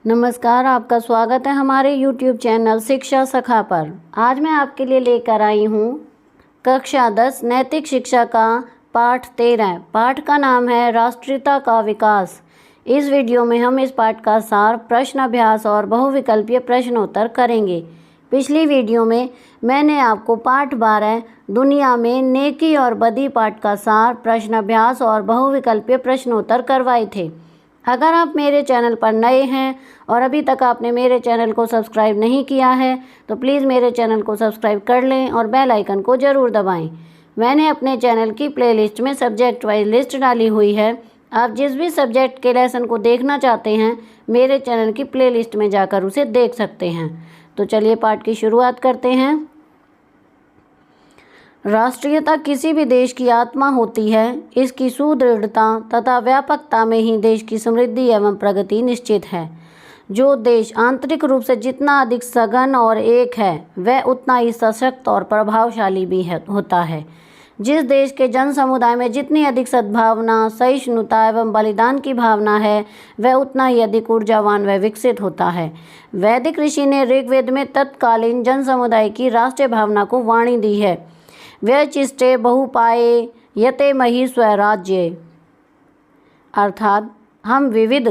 नमस्कार, आपका स्वागत है हमारे YouTube चैनल शिक्षा सखा पर। आज मैं आपके लिए लेकर आई हूँ कक्षा 10 नैतिक शिक्षा का पाठ 13। पाठ का नाम है राष्ट्रीयता का विकास। इस वीडियो में हम इस पाठ का सार, प्रश्न अभ्यास और बहुविकल्पीय प्रश्नोत्तर करेंगे। पिछली वीडियो में मैंने आपको पाठ 12 दुनिया में नेकी और बदी पाठ का सार, प्रश्न अभ्यास और बहुविकल्पीय प्रश्नोत्तर करवाए थे। अगर आप मेरे चैनल पर नए हैं और अभी तक आपने मेरे चैनल को सब्सक्राइब नहीं किया है तो प्लीज़ मेरे चैनल को सब्सक्राइब कर लें और बेल आइकन को ज़रूर दबाएं। मैंने अपने चैनल की प्लेलिस्ट में सब्जेक्ट वाइज लिस्ट डाली हुई है। आप जिस भी सब्जेक्ट के लेसन को देखना चाहते हैं मेरे चैनल की प्लेलिस्ट में जाकर उसे देख सकते हैं। तो चलिए पाठ की शुरुआत करते हैं। राष्ट्रीयता किसी भी देश की आत्मा होती है। इसकी सुदृढ़ता तथा व्यापकता में ही देश की समृद्धि एवं प्रगति निश्चित है। जो देश आंतरिक रूप से जितना अधिक सघन और एक है वह उतना ही सशक्त और प्रभावशाली भी होता है। जिस देश के जन समुदाय में जितनी अधिक सद्भावना, सहिष्णुता एवं बलिदान की भावना है वह उतना ही अधिक ऊर्जावान व विकसित होता है। वैदिक ऋषि ने ऋग्वेद में तत्कालीन जन समुदाय की राष्ट्रीय भावना को वाणी दी है। व्यचिष्टे बहुपाये यते मही स्वराज्ये, अर्थात हम विविध,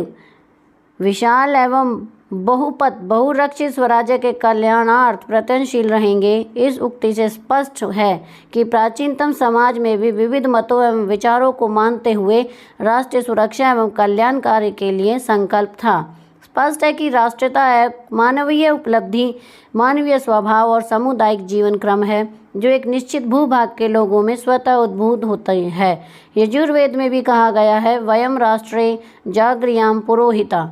विशाल एवं बहुपद बहुरक्षित स्वराज्य के कल्याणार्थ प्रयत्नशील रहेंगे। इस उक्ति से स्पष्ट है कि प्राचीनतम समाज में भी विविध मतों एवं विचारों को मानते हुए राष्ट्रीय सुरक्षा एवं कल्याण कार्य के लिए संकल्प था। स्पष्ट है कि राष्ट्रीयता एक मानवीय उपलब्धि, मानवीय स्वभाव और सामुदायिक जीवन क्रम है जो एक निश्चित भूभाग के लोगों में स्वतः उद्भूत होती है। यजुर्वेद में भी कहा गया है, वयम राष्ट्रे जागृयाम पुरोहिता,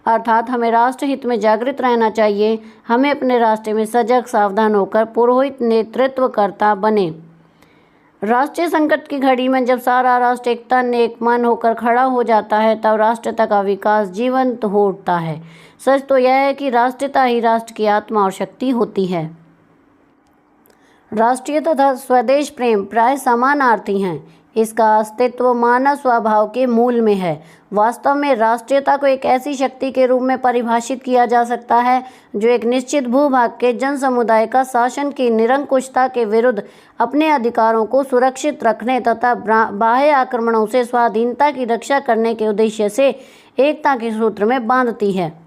अर्थात हमें राष्ट्रहित में जागृत रहना चाहिए। हमें अपने राष्ट्र में सजग सावधान होकर पुरोहित नेतृत्वकर्ता बने। राष्ट्रीय संकट की घड़ी में जब सारा राष्ट्र एक तन एक मन होकर खड़ा हो जाता है तब राष्ट्रीयता का विकास जीवंत हो उठता है। सच तो यह है कि राष्ट्रीयता ही राष्ट्र की आत्मा और शक्ति होती है। राष्ट्रीय तथा स्वदेश प्रेम प्राय समानार्थी हैं। इसका अस्तित्व मानव स्वभाव के मूल में है। वास्तव में राष्ट्रीयता को एक ऐसी शक्ति के रूप में परिभाषित किया जा सकता है जो एक निश्चित भूभाग के जन समुदाय का शासन की निरंकुशता के विरुद्ध अपने अधिकारों को सुरक्षित रखने तथा बाह्य आक्रमणों से स्वाधीनता की रक्षा करने के उद्देश्य से एकता के सूत्र में बांधती है।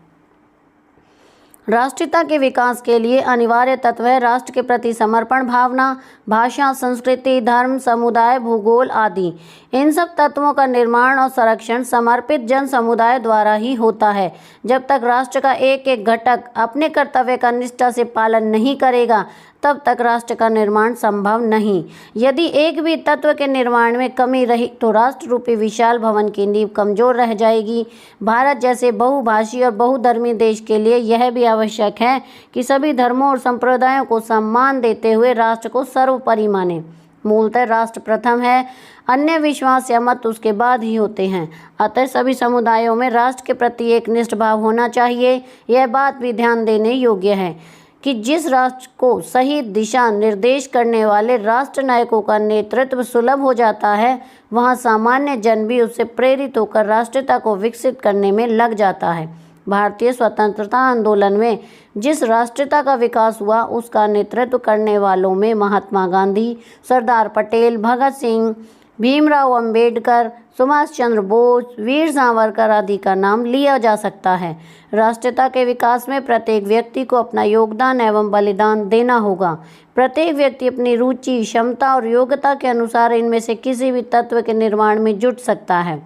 राष्ट्रीयता के विकास के लिए अनिवार्य तत्व है राष्ट्र के प्रति समर्पण भावना, भाषा, संस्कृति, धर्म, समुदाय, भूगोल आदि। इन सब तत्वों का निर्माण और संरक्षण समर्पित जन समुदाय द्वारा ही होता है। जब तक राष्ट्र का एक एक घटक अपने कर्तव्य का निष्ठा से पालन नहीं करेगा तब तक राष्ट्र का निर्माण संभव नहीं। यदि एक भी तत्व के निर्माण में कमी रही तो राष्ट्र रूपी विशाल भवन की नींव कमजोर रह जाएगी। भारत जैसे बहुभाषी और बहुधर्मी देश के लिए यह भी आवश्यक है कि सभी धर्मों और संप्रदायों को सम्मान देते हुए राष्ट्र को सर्वोपरि माने। मूलतः राष्ट्र प्रथम है, अन्य विश्वास या मत उसके बाद ही होते हैं। अतः सभी समुदायों में राष्ट्र के प्रति एक निष्ठ भाव होना चाहिए। यह बात भी ध्यान देने योग्य है कि जिस राष्ट्र को सही दिशा निर्देश करने वाले राष्ट्र नायकों का नेतृत्व सुलभ हो जाता है वहाँ सामान्य जन भी उससे प्रेरित होकर राष्ट्रीयता को विकसित करने में लग जाता है। भारतीय स्वतंत्रता आंदोलन में जिस राष्ट्रीयता का विकास हुआ उसका नेतृत्व करने वालों में महात्मा गांधी, सरदार पटेल, भगत सिंह, भीमराव अंबेडकर, सुभाष चंद्र बोस, वीर सावरकर आदि का नाम लिया जा सकता है। राष्ट्रीयता के विकास में प्रत्येक व्यक्ति को अपना योगदान एवं बलिदान देना होगा। प्रत्येक व्यक्ति अपनी रुचि, क्षमता और योग्यता के अनुसार इनमें से किसी भी तत्व के निर्माण में जुट सकता है।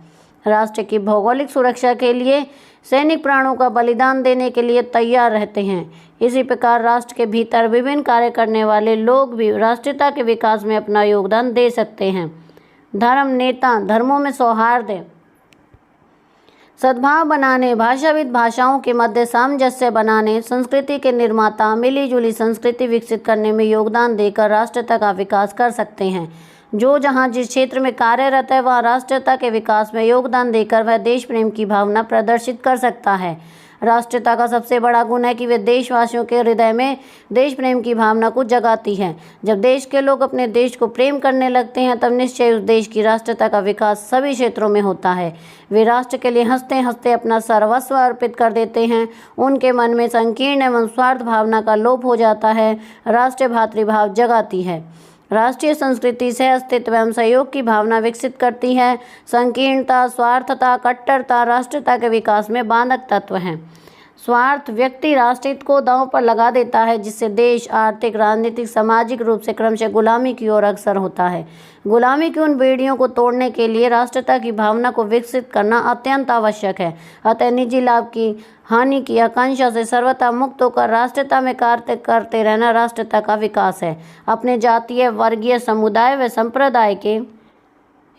राष्ट्र की भौगोलिक सुरक्षा के लिए सैनिक प्राणों का बलिदान देने के लिए तैयार रहते हैं। इसी प्रकार राष्ट्र के भीतर विभिन्न कार्य करने वाले लोग भी राष्ट्रीयता के विकास में अपना योगदान दे सकते हैं। धर्म नेता धर्मों में सौहार्द, सद्भाव बनाने, भाषाविद भाषाओं के मध्य सामंजस्य बनाने, संस्कृति के निर्माता मिलीजुली संस्कृति विकसित करने में योगदान देकर राष्ट्रीयता का विकास कर सकते हैं। जो जहाँ जिस क्षेत्र में कार्यरत है वह राष्ट्रीयता के विकास में योगदान देकर वह देश प्रेम की भावना प्रदर्शित कर सकता है। राष्ट्रीयता का सबसे बड़ा गुण है कि वे देशवासियों के हृदय में देश प्रेम की भावना को जगाती है। जब देश के लोग अपने देश को प्रेम करने लगते हैं तब निश्चय उस देश की राष्ट्रीयता का विकास सभी क्षेत्रों में होता है। वे राष्ट्र के लिए हंसते हंसते अपना सर्वस्व अर्पित कर देते हैं। उनके मन में संकीर्ण एवं स्वार्थ भावना का लोप हो जाता है। राष्ट्रीय भातृभाव जगाती है। राष्ट्रीय संस्कृति से अस्तित्व एवं सहयोग की भावना विकसित करती है। संकीर्णता, स्वार्थता, कट्टरता राष्ट्रीयता के विकास में बाधक तत्व हैं। स्वार्थ व्यक्ति राष्ट्रहित को दांव पर लगा देता है, जिससे देश आर्थिक, राजनीतिक, सामाजिक रूप से क्रमशः गुलामी की ओर अग्रसर होता है। गुलामी की उन बेड़ियों को तोड़ने के लिए राष्ट्रीयता की भावना को विकसित करना अत्यंत आवश्यक है। अतः निजी लाभ की हानि की आकांक्षा से सर्वथा मुक्त होकर राष्ट्रीयता में कार्य करते रहना राष्ट्रीयता का विकास है। अपने जातीय, वर्गीय, समुदाय व संप्रदाय के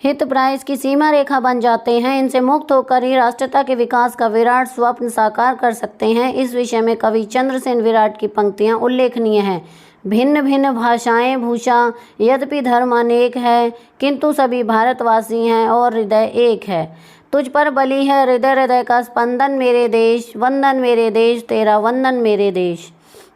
हित प्राय इसकी सीमा रेखा बन जाते हैं। इनसे मुक्त होकर ही राष्ट्रीयता के विकास का विराट स्वप्न साकार कर सकते हैं। इस विषय में कवि चंद्रसेन विराट की पंक्तियां उल्लेखनीय हैं। भिन्न भिन्न भाषाएं भूषा, यद्यपि धर्म अनेक है, किंतु सभी भारतवासी हैं और हृदय एक है। तुझ पर बली है हृदय हृदय का स्पंदन मेरे देश, वंदन मेरे देश, तेरा वंदन मेरे देश।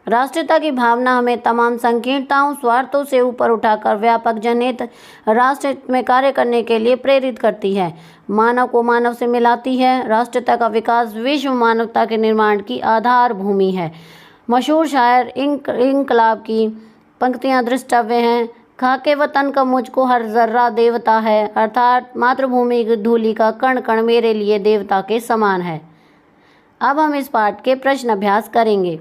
राष्ट्रीयता की भावना हमें तमाम संकीर्णताओं, स्वार्थों से ऊपर उठाकर व्यापक जनहित राष्ट्र में कार्य करने के लिए प्रेरित करती है। मानव को मानव से मिलाती है। राष्ट्रीयता का विकास विश्व मानवता के निर्माण की आधार भूमि है। मशहूर शायर इंकलाब की पंक्तियां दृष्टव्य हैं। खाके वतन का मुझको हर जर्रा देवता है, अर्थात मातृभूमि की धूलि का कण कण मेरे लिए देवता के समान है। अब हम इस पाठ के प्रश्न अभ्यास करेंगे।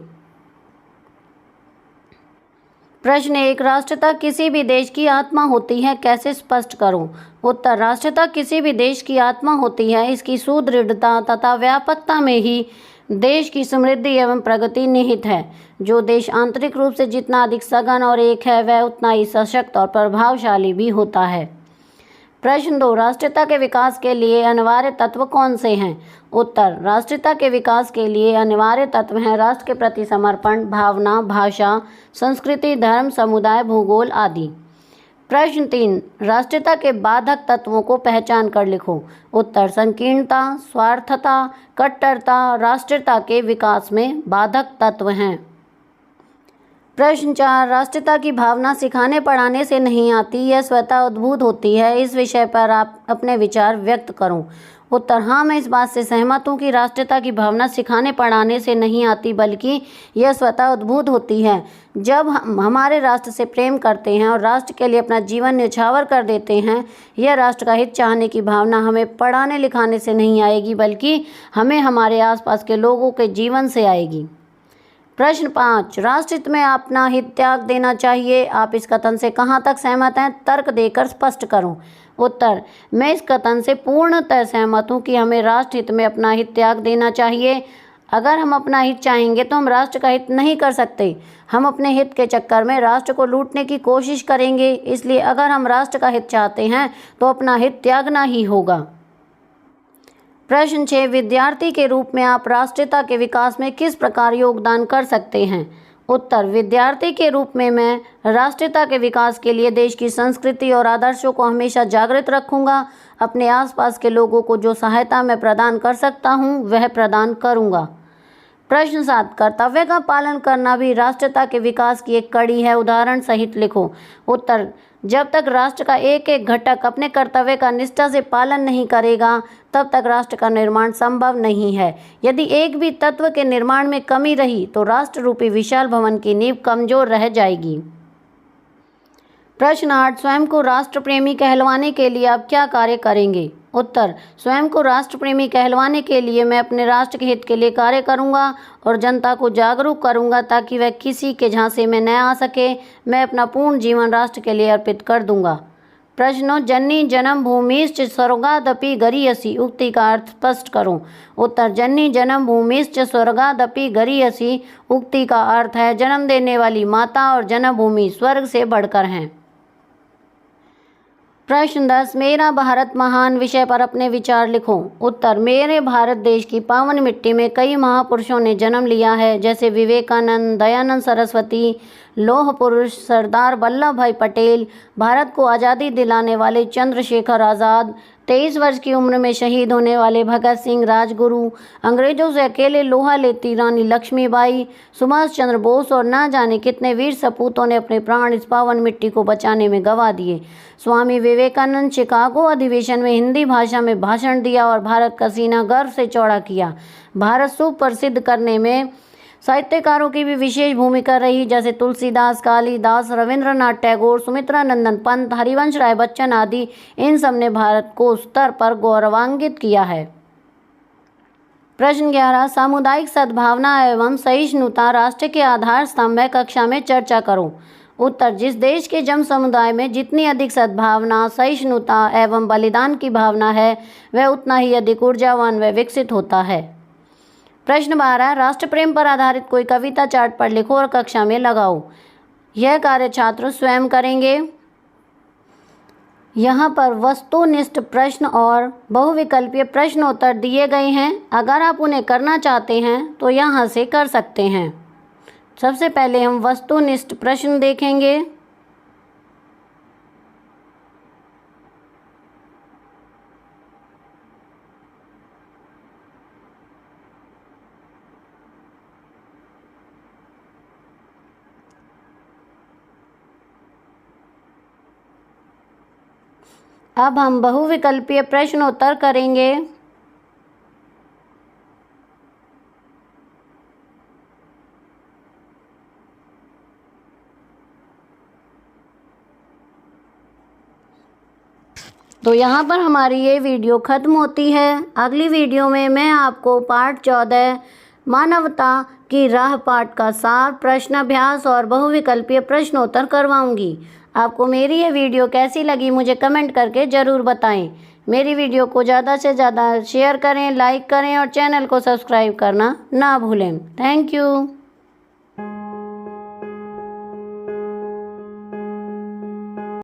प्रश्न 1, राष्ट्रीयता किसी भी देश की आत्मा होती है, कैसे स्पष्ट करूं? उत्तर, राष्ट्रीयता किसी भी देश की आत्मा होती है। इसकी सुदृढ़ता तथा व्यापकता में ही देश की समृद्धि एवं प्रगति निहित है। जो देश आंतरिक रूप से जितना अधिक सघन और एक है, वह उतना ही सशक्त और प्रभावशाली भी होता है। प्रश्न 2, राष्ट्रीयता के विकास के लिए अनिवार्य तत्व कौन से हैं? उत्तर, राष्ट्रीयता के विकास के लिए अनिवार्य तत्व हैं राष्ट्र के प्रति समर्पण, भावना, भाषा, संस्कृति, धर्म, समुदाय, भूगोल आदि। प्रश्न 3, राष्ट्रीयता के बाधक तत्वों को पहचान कर लिखो। उत्तर, संकीर्णता, स्वार्थता, कट्टरता राष्ट्रीयता के विकास में बाधक तत्व हैं। प्रश्न 4, राष्ट्रीयता की भावना सिखाने पढ़ाने से नहीं आती, यह स्वतः उद्भूत होती है। इस विषय पर आप अपने विचार व्यक्त करो। उत्तर, हाँ, मैं इस बात से सहमत हूँ कि राष्ट्रीयता की भावना सिखाने पढ़ाने से नहीं आती, बल्कि यह स्वतः उद्भूत होती है। जब हम हमारे राष्ट्र से प्रेम करते हैं और राष्ट्र के लिए अपना जीवन न्यौछावर कर देते हैं, यह राष्ट्र का हित चाहने की भावना हमें पढ़ाने लिखाने से नहीं आएगी, बल्कि हमें हमारे आसपास के लोगों के जीवन से आएगी। प्रश्न 5, राष्ट्रहित में अपना हित त्याग देना चाहिए। आप इस कथन से कहाँ तक सहमत हैं? तर्क देकर स्पष्ट करो। उत्तर, मैं इस कथन से पूर्णतः सहमत हूँ कि हमें राष्ट्रहित में अपना हित त्याग देना चाहिए। अगर हम अपना हित चाहेंगे तो हम राष्ट्र का हित नहीं कर सकते। हम अपने हित के चक्कर में राष्ट्र को लूटने की कोशिश करेंगे। इसलिए अगर हम राष्ट्र का हित चाहते हैं तो अपना हित त्यागना ही होगा। प्रश्न 6, विद्यार्थी के रूप में आप राष्ट्रीयता के विकास में किस प्रकार योगदान कर सकते हैं? उत्तर, विद्यार्थी के रूप में मैं राष्ट्रीयता के विकास के लिए देश की संस्कृति और आदर्शों को हमेशा जागृत रखूंगा। अपने आसपास के लोगों को जो सहायता मैं प्रदान कर सकता हूं, वह प्रदान करूंगा। प्रश्न 7, कर्तव्य का पालन करना भी राष्ट्रीयता के विकास की एक कड़ी है, उदाहरण सहित लिखो। उत्तर, जब तक राष्ट्र का एक एक घटक अपने कर्तव्य का निष्ठा से पालन नहीं करेगा, तब तक राष्ट्र का निर्माण संभव नहीं है। यदि एक भी तत्व के निर्माण में कमी रही तो राष्ट्र रूपी विशाल भवन की नींव कमजोर रह जाएगी। प्रश्न 8, स्वयं को राष्ट्र प्रेमी कहलवाने के लिए आप क्या कार्य करेंगे? उत्तर, स्वयं को राष्ट्र प्रेमी कहलवाने के लिए मैं अपने राष्ट्र के हित के लिए कार्य करूंगा और जनता को जागरूक करूंगा ताकि वह किसी के झांसे में न आ सके। मैं अपना पूर्ण जीवन राष्ट्र के लिए अर्पित कर दूंगा। प्रश्न, जननी जन्म भूमिश्च स्वर्गादपि गरीयसी उक्ति का अर्थ स्पष्ट करो। उत्तर, जननी जन्म भूमिश्च स्वर्गादपि गरीयसी उक्ति का अर्थ है जन्म देने वाली माता और जन्मभूमि स्वर्ग से बढ़कर हैं। प्रश्न 10, मेरा भारत महान विषय पर अपने विचार लिखो। उत्तर, मेरे भारत देश की पावन मिट्टी में कई महापुरुषों ने जन्म लिया है, जैसे विवेकानंद, दयानंद सरस्वती, लौह पुरुष सरदार वल्लभ भाई पटेल, भारत को आज़ादी दिलाने वाले चंद्रशेखर आज़ाद, 23 वर्ष की उम्र में शहीद होने वाले भगत सिंह, राजगुरु, अंग्रेजों से अकेले लोहा लेती रानी लक्ष्मीबाई, सुभाष चंद्र बोस और ना जाने कितने वीर सपूतों ने अपने प्राण इस पावन मिट्टी को बचाने में गंवा दिए। स्वामी विवेकानंद शिकागो अधिवेशन में हिंदी भाषा में भाषण दिया और भारत का सीना गर्व से चौड़ा किया। भारत सुप्रसिद्ध करने में साहित्यकारों की भी विशेष भूमिका रही, जैसे तुलसीदास, कालिदास, रविंद्रनाथ टैगोर, सुमित्रा नंदन पंत, हरिवंश राय बच्चन आदि। इन सब ने भारत को स्तर पर गौरवान्वित किया है। प्रश्न 11, सामुदायिक सद्भावना एवं सहिष्णुता राष्ट्र के आधार स्तंभ है। कक्षा में चर्चा करो। उत्तर, जिस देश के जन समुदाय में जितनी अधिक सद्भावना, सहिष्णुता एवं बलिदान की भावना है, वह उतना ही अधिक ऊर्जावान व विकसित होता है। प्रश्न 12, राष्ट्र प्रेम पर आधारित कोई कविता चार्ट पर लिखो और कक्षा में लगाओ। यह कार्य छात्र स्वयं करेंगे। यहाँ पर वस्तुनिष्ठ प्रश्न और बहुविकल्पीय प्रश्नोत्तर दिए गए हैं। अगर आप उन्हें करना चाहते हैं तो यहाँ से कर सकते हैं। सबसे पहले हम वस्तुनिष्ठ प्रश्न देखेंगे। अब हम बहुविकल्पीय प्रश्नोत्तर करेंगे। तो यहाँ पर हमारी ये वीडियो ख़त्म होती है। अगली वीडियो में मैं आपको पार्ट 14 मानवता की राह पाठ का सार, प्रश्न अभ्यास और बहुविकल्पीय प्रश्नोत्तर करवाऊंगी। आपको मेरी ये वीडियो कैसी लगी मुझे कमेंट करके ज़रूर बताएं। मेरी वीडियो को ज़्यादा से ज़्यादा शेयर करें, लाइक करें और चैनल को सब्सक्राइब करना ना भूलें। Thank you.